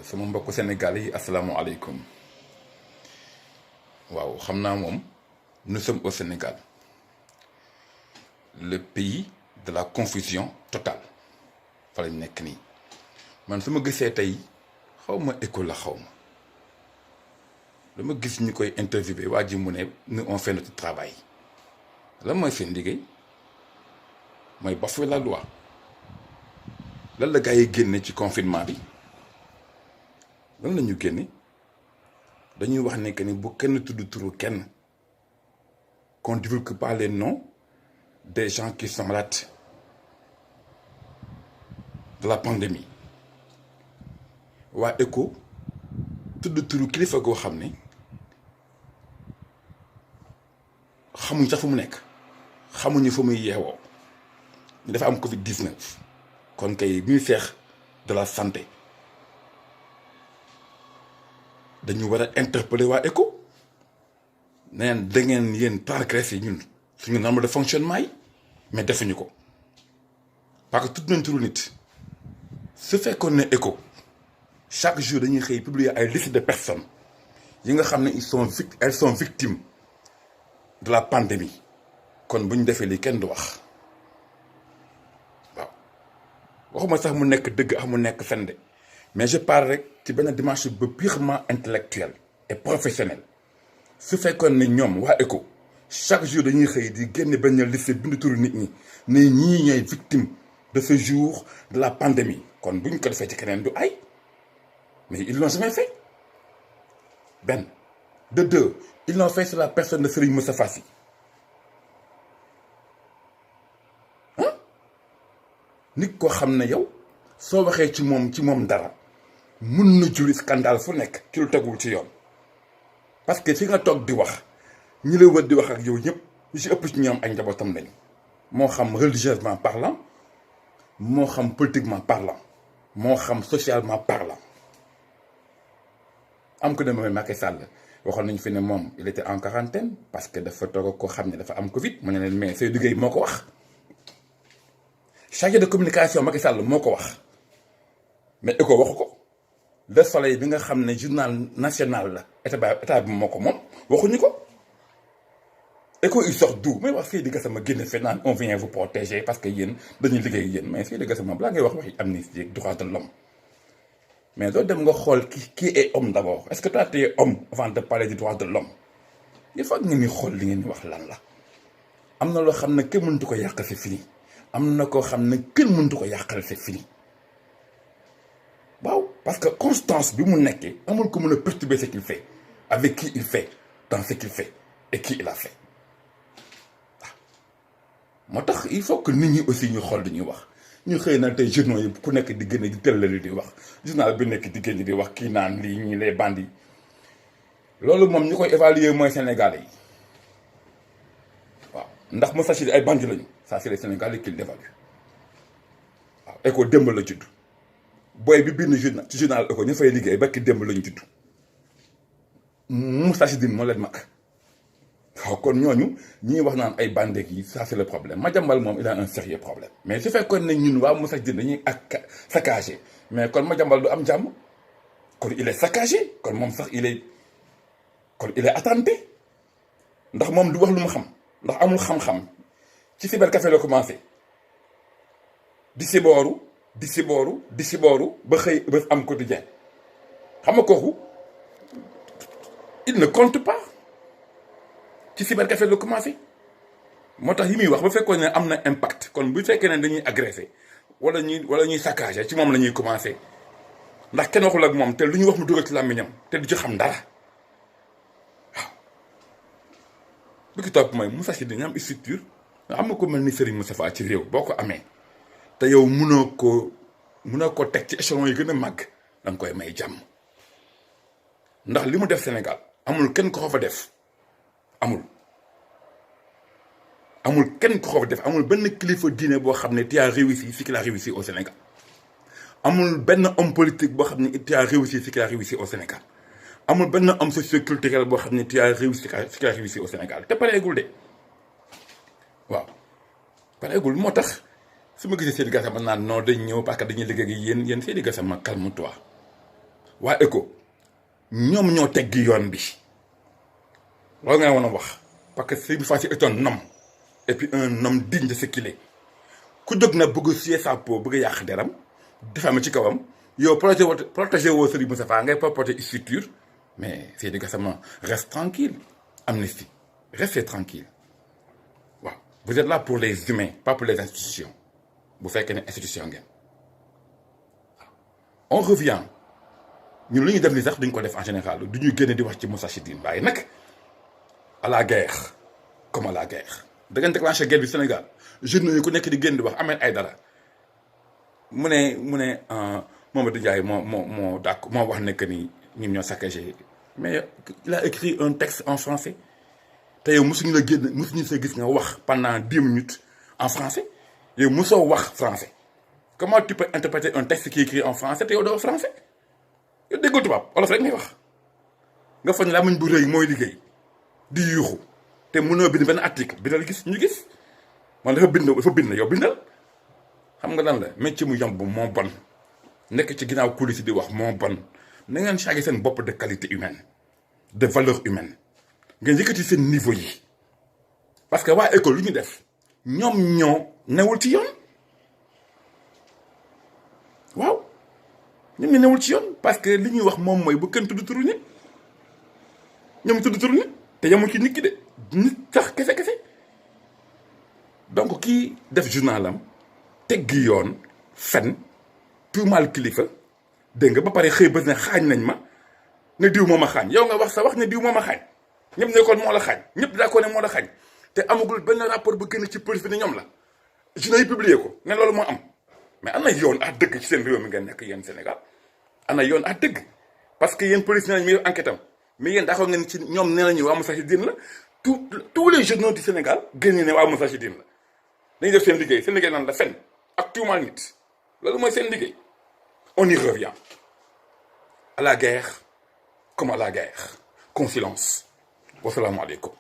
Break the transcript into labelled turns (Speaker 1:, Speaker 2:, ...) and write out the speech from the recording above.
Speaker 1: sama mbokku Sénégal yi asalaamualeykum. waaw xam naa moom nous sommes au Sénégal, le pays de la confusion totale fa lañ nekk nii. man su ma gisee tey xaw ma écho la xaw ma dama gis ñu koy interviewé waa ji mu ne nous on fait notre travail. lan mooy seen liggéey mooy bafouer la loi. lan la gars yi génne ci confinement bi lan la ñu génne dañuy wax ne que ni bu kenn tudd turu kenn, qu'on ne divulgue pas les noms des gens qui sont malades de la pandémie. waa ECHO tudd turu kilifa goo xam ne xamuñ sax fu mu nekk, xamuñu fu muy yeewoo ñu dafa am Covid-19. kon kay ministère de la santé dañu war a interpeller waa ECHO neen da ngeen yéen transgressé ñun suñu norme de fonctionnement yi, mais defuñu ko parce que tudd nañ turu nit. su fekkoon ne ECHO chaque jour dañuy xëy publier ay liste de personnes yi nga xam ne elles sont victimes de la pandémie, kon bu ñu defee lii kenn du wax. waaw waxuma sax mu nekk dëgg ak mu nekk fen de, mais je parle rek ci benn dimension ba purement intellectuelle et professionnelle. su fekkoon ne ñoom waa ECHO chaque jour dañuy xëy di génne benn liste bind turu nit ñi ne ñii ñooy victime de ce jour de la pandémie, kon buñ ko defee ci keneen du ay. mais ils l'ont jamais fait. benn de deux, ils l'ont fait sur la personne de Serigne Moustapha Sy. nit koo xam ne yow soo waxee ci moom dara mun na juri scandale fu nekk ci lu tegul ci yoon. parce que fi nga toog di wax ñi la wër di wax ak yow ñëpp ñu ci ëpp ci ñoom ay njabootam lañu, moo xam religieusement parlant, moo xam politiquement parlant, moo xam socialement parlant. am ko demee Macky Sall waxoon nañu fi ne moom il était en quarantaine parce que dafa toog koo xam ne dafa am Covid. mu ne leen mais Seydou Gueye moo ko wax, chargé de communication Macky Sall moo ko wax, mais ECHO waxu ko. Le Soleil bi nga xam ne journal national la état bi moo ko moom waxuñu ko. ECHO il sort d'où? may wax Seydi Gassama génn fe naan on vient vous protéger parce que yéen dañuy liggéey yéen, mais Seydi Gassama balaa ngay wax waxi amnistie ak droit de l'homme, mais doo dem nga xool qui est homme d'abord. Est-ce que toi tu es homme avant de parler du droit de l'homme? il faut ngeen ni xool li ngeen di wax lan la. am na loo xam ne kenn mëntu ko yàqal c'est fini, am na koo xam ne kenn mëntu ko yàqal c'est fini. waaw parce que constance bi mu nekkee amul ko mën a perturber ce qu'il fait, avec qui il fait, dans ce qu'il fait et qui il a fait. waaw moo tax il faut que nit ñi aussi ñu xool li ñuy wax. ñu xëy na tey journaux yi ku nekk di génne di tëllali di wax, journal bi nekk di génne di wax kii naan lii ñii les bandits. loolu moom ñu koy évaluer mooy Sénégalais yi. waaw ndax mu sachet ay bandits lañu, ça c'est les Sénégalais qui l'évaluent. waaw ECHO démb la judd. booy bi bind journal ci journal ECHO ñu fay liggéey ba ki démb lañu judd. Moustarchidine moo leen mag. waaw kon ñooñu ñi wax naan ay bandek yi, ça c'est le problème. Madiambal moom il a un sérieux problème. mais su fekkoon ne ñun waa Moustarchidine dañuy ak saccagé, mais kon Madiambal du am jàmm. kon il est saccagé, kon moom sax il est attenté. ndax moom du wax lu mu xam, ndax amul xam-xam. ci cybercafé la commencé di sibooru ba xëy ba am quotidien. xam nga kooku il ne compte pas. ci cybercafé la commencé moo tax yi muy wax ba fekkoon ne am na impact, kon bu fekkee ne dañuy agressé wala ñuy saccagé ci moom la ñuy commencé, ndax kenn waxul ak moom te lu ñu wax mu dugal ci làmmiñam te du ci xam dara. waaw bi ki topp mooy Moussa Sy dañu am structure. am na ko mel ni Serigne Moustapha ci réew boo ko amee te yow munoo ko teg ci échelon yi gën a màgg, da nga koy may jàmm. ndax li mu def Sénégal amul kenn ko fa def. amul kenn ko fa def, amul benn kilifa diine boo xam ne tu as réussi ce qu'il a réussi au Sénégal. amul benn homme politique boo xam ne tu as réussi ce qu'il a réussi au Sénégal. amul benn homme socio-culturel boo xam ne tu as réussi ce qu'il a réussi au Sénégal. te pareegul de waaw pareegul. moo tax su ma gisee Seydi Gassama naan non dañ ñëw parce que dañuy liggéey ak yéen Seydi Gassama calme-toi. waa ECHO ñoom ñoo teggi yoon bi loolu nga mën a wax parce que Serigne Moustapha Sy est un homme et puis un homme digne de ce qu'il est ku jóg na bëgg suyee sa peau bëgg a yàq deram diffamé ci kawam yow protégé woo Serigne Moustapha ngay porter structure mais Seydi Gassama reste tranquille Amnesty restez tranquille waaw vous êtes là pour les humains pas pour les institutions bu fekkee ne institution ngeen on revient ñun lu ñu def ni sax duñ ko def en général du ñu génne di wax ci Moustarchidine waaye nag à la guerre comme à la guerre da ngeen déclenché guerre bi Sénégal jeunes yi ku nekk di génn di wax Ahmed Aïdara mu ne Mamadou Ndiaye moo wax ne que ni ñun ñoo saccagé mais il a écrit un texte en français te yow mosuñu sa gis nga wax pendant 10 minutes en français yow mosoo wax français comment tu peux interpréter un texte qui est écrit en français te yow doo français yow déggul tubaab wolof rek ngay wax nga foog ne làmmiñ bu rëy mooy liggéey di yuuxu te mënoo bind benn article bindal gis ñu gis man dafa bind yow bindal xam nga lan la métier mu yomb moo bon nekk ci ginnaaw coulisse di wax moo bon na ngeen changer seen bopp de qualité humaine de valeur humaine ngeen yëkkati seen niveau yi parce que waa école lu ñu def ñoom ñoo newul ci yoon waaw ñoom ñu newul ci yoon parce que li ñuy wax moom mooy bu kenn tudd turu nit ñoom tudd turu nit te yamul ci nit ki de nit sax kese donc kii def journalam teggi yoon fen tuumaal kilifa dégg nga ba pare xëy bés ne xaañ nañ ma ne diw moo ma xaañ yow nga wax sa wax ne diw moo ma xaañ ñëpp ne kon moo la xaañ ñëpp d'accord ne moo la xaañ te amagul benn rapport bu gën ci police bi ne ñoom la journaux yi publié ko ne loolu moo am mais ana yoon à dëgg ci seen réew mi ngeen nekk yéen Sénégal ana yoon à dëgg parce que yéen police nee nañ mi def enquête am mais yéen d'accord ngeen ci ñoom nee nañu waa Moustarchidine la tous les journaux du Sénégal génn ne waa Moustarchidine la dañuy def seen liggéey naan la fen ak tuumaal nit loolu mooy seen liggéey on y revient à la guerre comme à la guerre qu'on silence wassalaamu aleykum